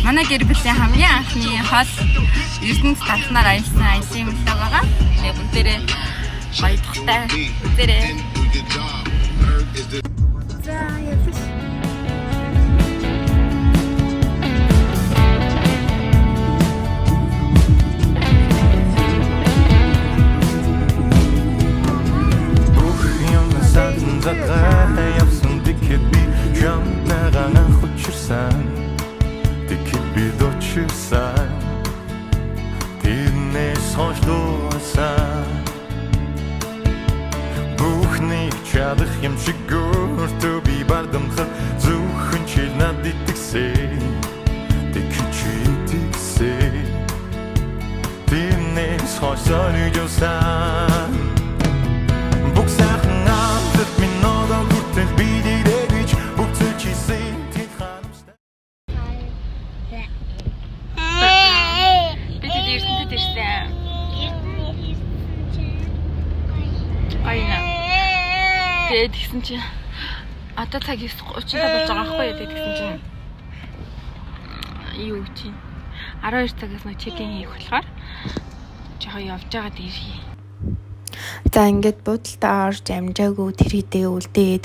Манай гэр бүлийн хамгийн анхны хол Эрдэнэт талхнаар аялсан аялын мөлөө байгаа. Тэгээ бүгдээрээ баяртай бүгдээрээ. За явж. Явсан дихэд би жамтагаан хүчирсэн дихэд би дочирсэн тэрнээс хойшлуусан бүхнийг чадах юм шиг гөртөө би бардамхад зөвхөн чи надад итгэсэй дихэд чи итгэсэй тэрнээс хойшлуусан тэгсэн чинь одоо цаг 9:35 болж байгаа байхгүй юу тэгсэн чинь юу гэж 12 цагаас нэг чекин хийх болохоор жоо явж байгаа дээрээ. За ингээд буудалтаа орж амжаагүй тэр хідээ үлдээд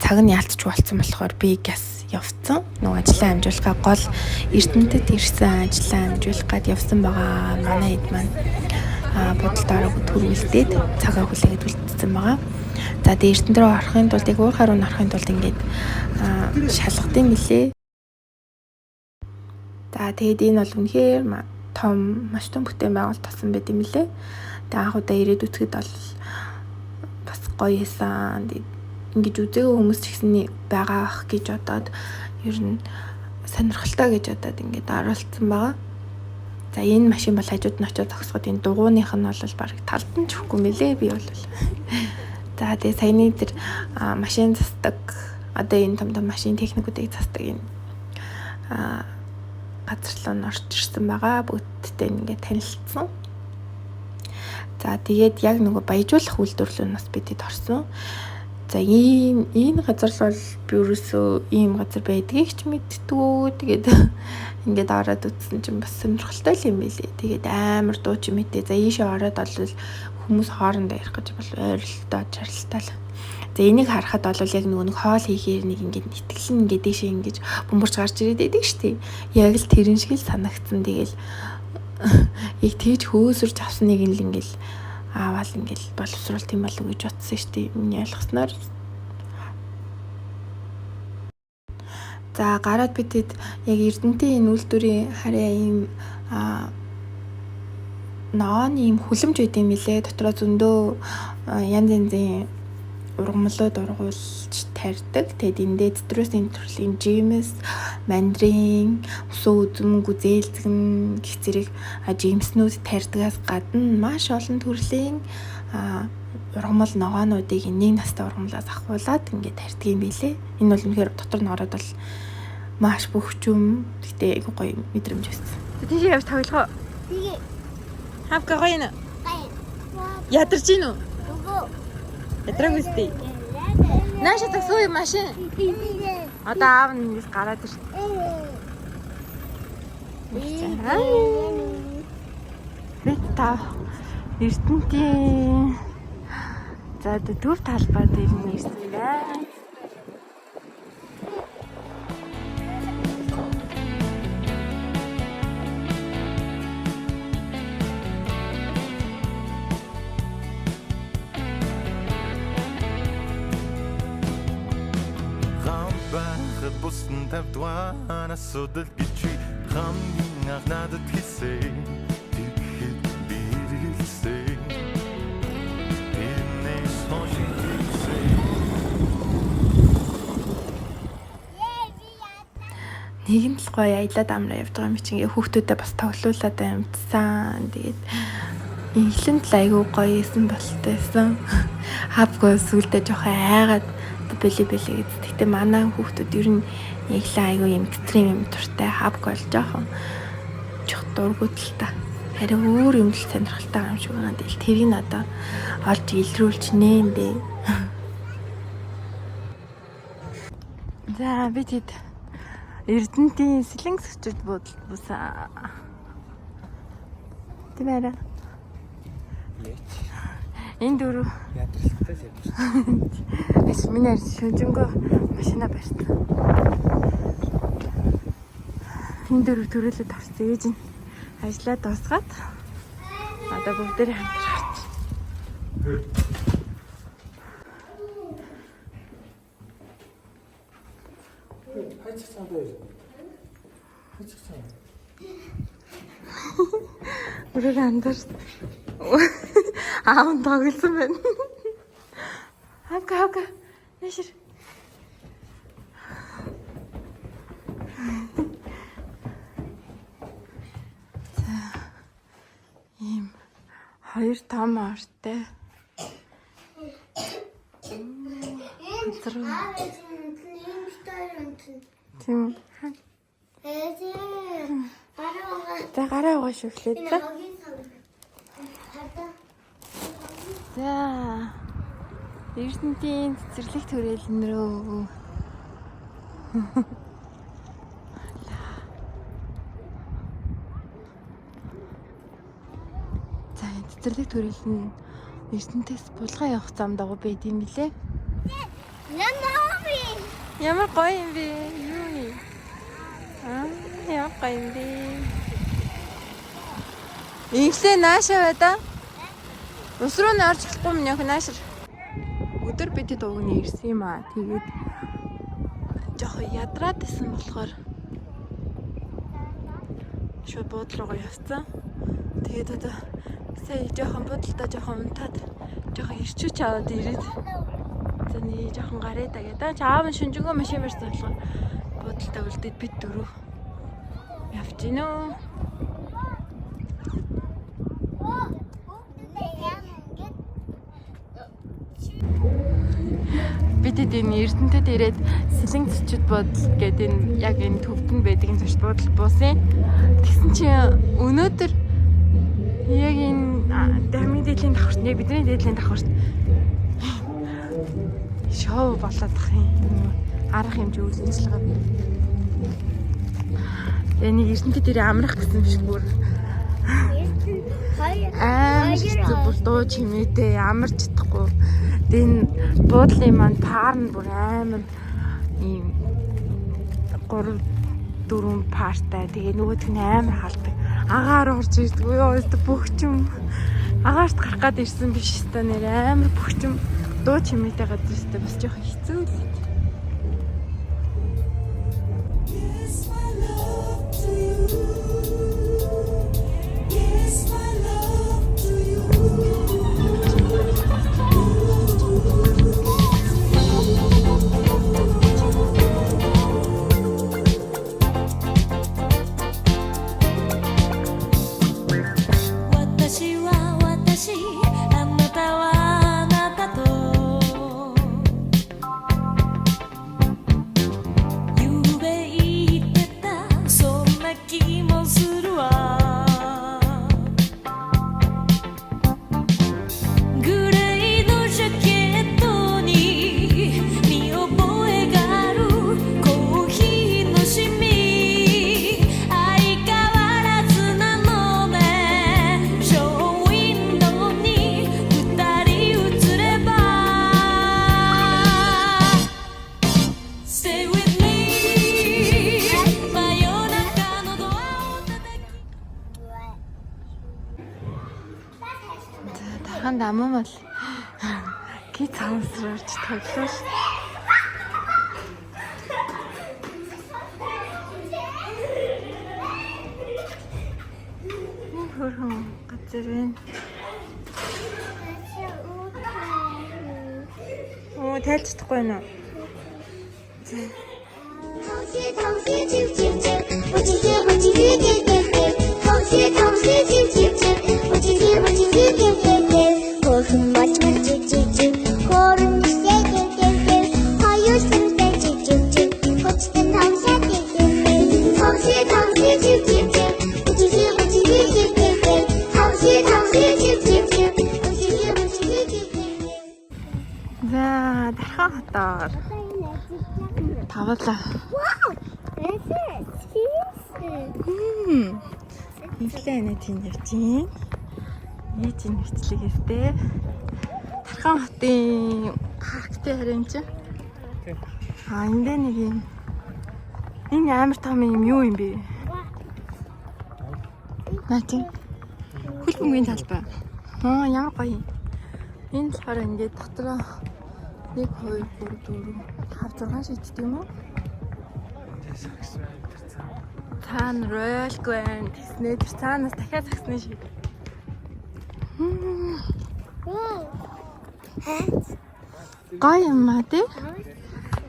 цаг нь ялцч болцсон болохоор би газ явцсан. Нөгөө ажлаа амжуулахаа гол Эрдэнэтэд ирсэн ажлаа амжуулах гад явсан байгаа. Манай хэд маань буудалтаа ороод төрүүлдээд цагаа хүлээгээд үлдсэн байгаа. За тэгээ Эрдэнэт рүү орохын тулд яг уурхаар руу орохын тулд ингээд шалгадсан мөлий. За тэгээд энэ бол үнэхээр маш том бүтээн байгуулалт тасан байт юм лээ. Тэгээ анх удаа ирээд үзэхэд бол бас гоё эсэн. Ингээд үзээгүй хүмүүс ч гэсэн байгаа ах гэж бодоод ер нь сонирхолтой гэж бодоод ингээд оруулсан байгаа. За энэ машин бол хажууд нь очиод зогсоход энэ дугуйных нь бол бараг талд нь ч хөхгүй мэлээ би бол. За тэгээ саяны тэр машин засдаг одоо энэ том машин техникүүдийг засдаг энэ газар руу орж ирсэн байгаа. Бүгдтэй ингээд танилцсан. За тэгээд яг нөгөө баяжуулах үйлдвэрлэл нь бас бидэд орсон. За энэ газар бол би ерөөсөө ийм газар байдгийг ч мэдтгүү. Тэгээд ингээд ороод үзсэн чинь бас сонирхолтой юм билий. Тэгээд амар дуу чимээтэй. За ийшээ ороод бол хүмүүс хоорондоо ярих гэж бол ойролцоо чарлалтай л. За энийг харахад бол яг нөгөө нэг хоол хийхээр нэг ингээд итгэл ингээд дэшээ ингэж бөмбөрч гарч ирээд байдаг шүү дээ. Яг л тэрэн шиг л санагдсан. Тэгэл яг тэгж хөөсөрч авсныг нь л ингээл аавал ингээл боловсруулт юм болов гэж бодсон шүү дээ. Миний ойлгосноор. За гараад бидэд яг Эрдэнэтийн энэ үйлдвэрийн харьяа ийм ноон ийм хүлэмж байд юм билээ. Дотроо зөндөө янз янзын ургамлууд ургуулж тарьдаг. Тэгээд эндээ цитрусийн төрлийн жимс, мандарин, усан үзэм, гүзээлзгэн гэх зэрэг жимснүүд тарьдагаас гадна маш олон төрлийн ургамал ногоонуудыг нэг настай ургамлаас ахуулаад ингээд тарьдаг юм билээ. Энэ бол үнэхээр дотор нь ороод бол маш бөхчүм. Гэтэ айгу гоё мэдрэмж байсан. Тийшээ явж тоглох уу? Тэгээ. Хавка гоё нэ. Ядарч гин үү? Ядраг үстэй. Нааша таксой машин. Одоо аав нь гараад ир. Битта Эрдэнэтийн за төв талбай дээр нэрсэн байна. Бусан тавдван асуудал гэж хамгийн анх надад хэлсэн. Тэгэхэд би хэлсэн. Энэс хошигсэн. Нэгэн л гоё аялаад амраа явж байгаа юм чи ингээ хүүхдүүдэд бас тоглуулаад амтсан. Тэгээд эхлэн л айгүй гоё исэн болтойсэн. Хавгүй сүлдээ жоохон айгаад бэлээ гэж. Тэгтээ манай хүүхдүүд ер нь яг л айгүй юм экстрим юм дуртай хавг болж жоохон чөх дургуут л та. Харин өөр юм л сонирхолтой юм шиг байгаа. Тэгэл тэрийг одоо олж илрүүлж нээн дээ. За бид Эрдэнэтийн сэлэн зочид буудалд бусан. Тийм ээ. Энэ дөрөв ядралтай явж. Эс миний шүнжэнгөө машина барьсан. Энэ дөрөв төрөлөд орсон. Ээж нь ажиллаа дуусгаад одоо бүгдээрээ хамт гарч. Хайчих цаанд байж. Хайчих цаанд. Өрөөр андарч. Аав тоглосон байна. Хавка. Нэшэр. Ийм хоёр том ортой. Тийм. За гараа угааш өглөө. За. Эрдэнэтийн цэцэрлэг төрөлн рүү. За цэцэрлэг төрөлн Эрдэнэтээс булган явах зам дагуу байд юм билээ. Ямар гоё юм бэ? Юу юм? Яа гоё юм бэ? Инглээ наашаа байдаа. Ус руу норж болохгүй минь яг наашир. Өдөр бид дуугны ирсэн юм аа. Тэгээд жоохон ядраад исэн болохоор шууд буудлын руугаа явцсан. Тэгээд одоо сая жоохон буудлаа жоохон унтаад жоохон ирчүүч аваад ирээд зэний жоохон гараа да гэдэг. Чаав нь шүнжэнгөө машин барьсан болохоор буудлаа үлдээд бид дөрөв явж гинөө. Бид энэ Эрдэнэтэд ирээд сэлэн зочид буудал гэдэг энэ яг энэ төвд нь байдаг энэ зочид буудал буусан. Тэгсэн чинь өнөөдөр яг энэ дамын дээдлийн давхарт нэг бидний дээдлийн давхарт шоу болоод тах юм. Арга хэмжээ үйлчлэгээ. Энэ Эрдэнэтэд ирээ амрах гэсэн биш бүр. Бүр дуу чимээтэй амарч чадахгүй. Энэ буудлын маань паар нь бүр амар ийм 3-4 паартай. Тэгээ нөгөөх нь амар халдаг. Агаар орж ирдэг. Ёо бөхчм. Агаарт гарах гад ирсэн биш өстой нэр амар бөхчм. Дуу чимээтэй газар өстой бас жоохон хэцүү л. Аман бол ки цаасраач тоглож. Хөрхөн газар байна. Оо тайлж чадахгүй байна. За Дархан хотоор тавлаа. Нэлээ нэ тийм явж юм. Ийж нэвчлэг ирдээ. Дархан хотын парктэй харин чи. Энд нэг юм. Энэ амар том юм юу юм бэ? Наач. Хөлбөмбөгийн талбай. Ямар гоё. Энэ болохоор ингээд дотроо 1 2 3 4 5 6 шиддэг юм уу? Цаана Royal Grand гэснээр тэр цаанаас дахиад загсны шиг. Гоё юм аа тий?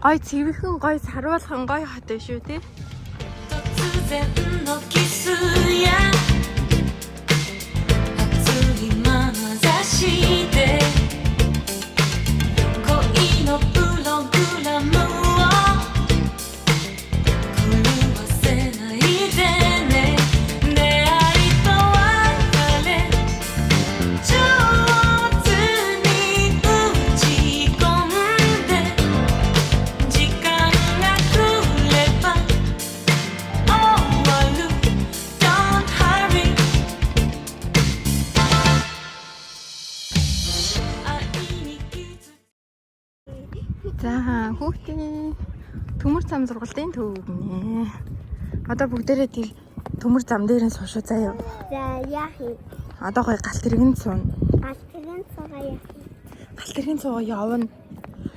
Гоё цэвэрхэн гоё саруулхан гоё хот биш үү тий? За хүүхдийн төмөр зам сургалтын төв гинэ. Одоо бүгдээрээ тэр төмөр зам дээр нь суушаа заяа. За яах юм? Одоо гоё галт тэрэгэн суун. Галт тэрэгэн суугаа яах юм? Галт тэрэгэн суугаа явна.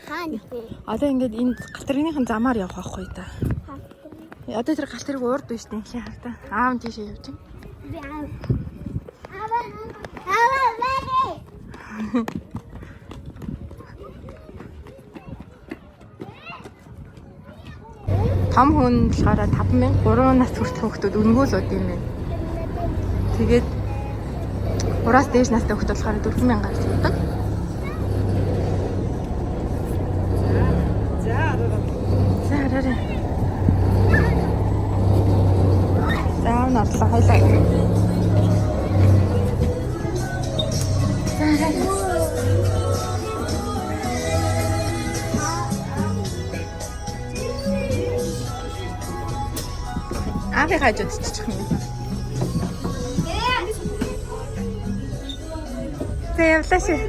Хаана бэ? Одоо ингээд энэ галт тэрэгнийхэн замаар явах байхгүй да. Одоо тэр галт тэрэг урд биш нэлээ хавта. Аав тийшээ явж байна. Би аав. Аваа бай. Том хүн болохоор 5,000 3 нас хүртэл хүүхдүүд өнгөөлөд юм байна. Тэгээд 3-аас дээш настай хүүхдүүд болохоор 4,000-аар зүйдэг. За арай. За надлаа хайлаа. Аавыг хажууд чичих юм. За явлаа шээ.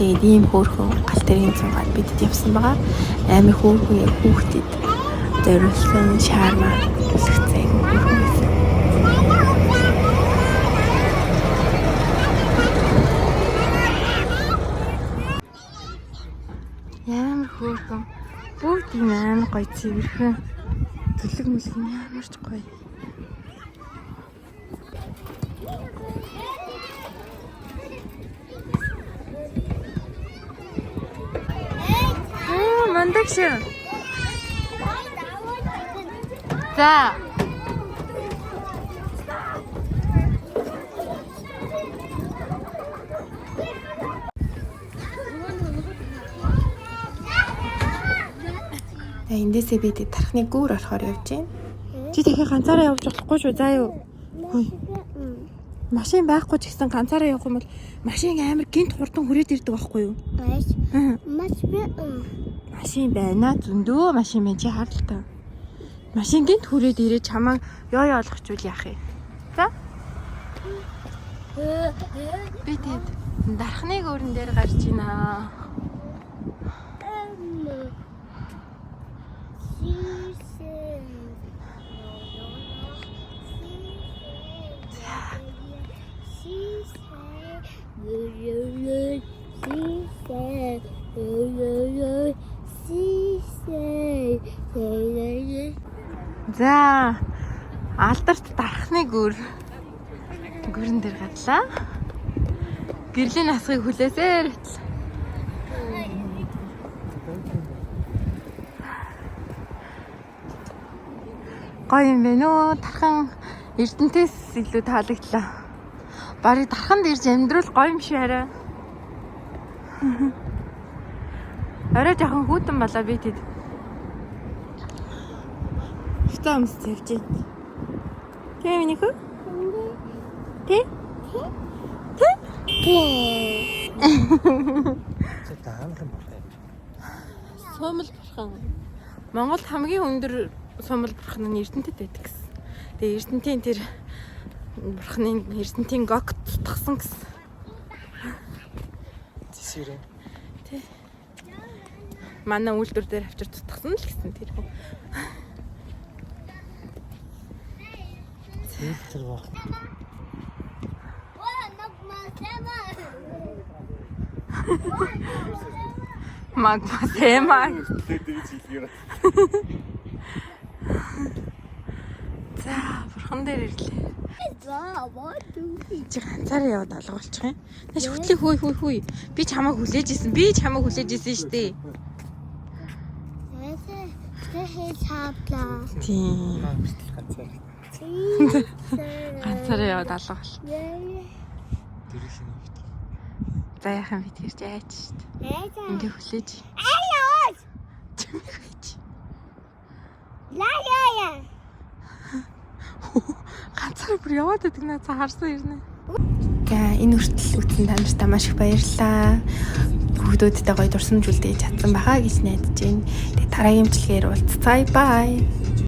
Тэгээд ийм хөөрхөн галт тэргийн цугаад бидэд явсан байгаа. Амар хөөрхөн хүүхдэд зориулсан шаармаа үлгцэн хөөрхөн байсан. Ямар хөөрхөн бүгд ийм амар гоё цэвэрхэн төлөг мүлэг ямар ч гоё. Мандаг шүү. За. Эндээсээ бид тархны гүүр орохоор явж байна. Чи дахиад ганцаараа явж болохгүй шүү. Заа юу. Хөөе. Машин байхгүй ч гэсэн ганцаараа явах юм бол машин амар гинт хурдан хүрээд ирдэг байхгүй юу? Баяж. Машин байна. Зөндөө машин байна. Чи хар л та. Машин гинт хүрээд ирээ чамаа ёо олгочвол яах юм? За? Би тэд дархны гүүрэн дээр гарч байна. За алдарт дархны гүүрэн дээр гадлаа. Гэрлийн асгыг хүлээсээр хэтлээ. Гоё юм байна уу? Тархан Эрдэнэтээс илүү таалагдлаа. Барыг тарханд ирж амьдрал гоё юм шиг арай. Арай жоохон хүүтэн болоо би тэд. Стамс тавьж байна. Тэ миний хөө? Тэ? Цэт амархан байна. Сумал бурхан. Монголд хамгийн өндөр сумал бурхан нь Эрдэнэтэд байдаг гэсэн. Тэгээ Эрдэнэтийн тэр бурханы Эрдэнэтийн гогт тутгсан гэсэн. Зэсэрэ. Тэ. Манай үйлдвэр дээр авчир тутгсан л гэсэн тэр хүн. Зэсэр баг. Магма тема. За, бурхан дээр ирлээ. Чи ганцаараа яваад алгуулчих юм. Наш хөтлөе хүй. Би чамайг хүлээж исэн. Штэ. Тийм. Ганцаар. Ганцаараа яваад алгуул. Дэрэг шинэ бит. За яхан бид ирж айч штэ. Ингээ хүлээж. Чимээ гэж. Ганцаар бүр яваад байдаг наа за харсан ирнэ. За энэ хүртэл үзсэн та нартай маш их баярлалаа. Хүүхдүүдтэй гоё дурсамж үлдээж чадсан байхаа гэж найдаж байна. Тэгээ дараагийн бичлэгээр уулзцаая. Бай.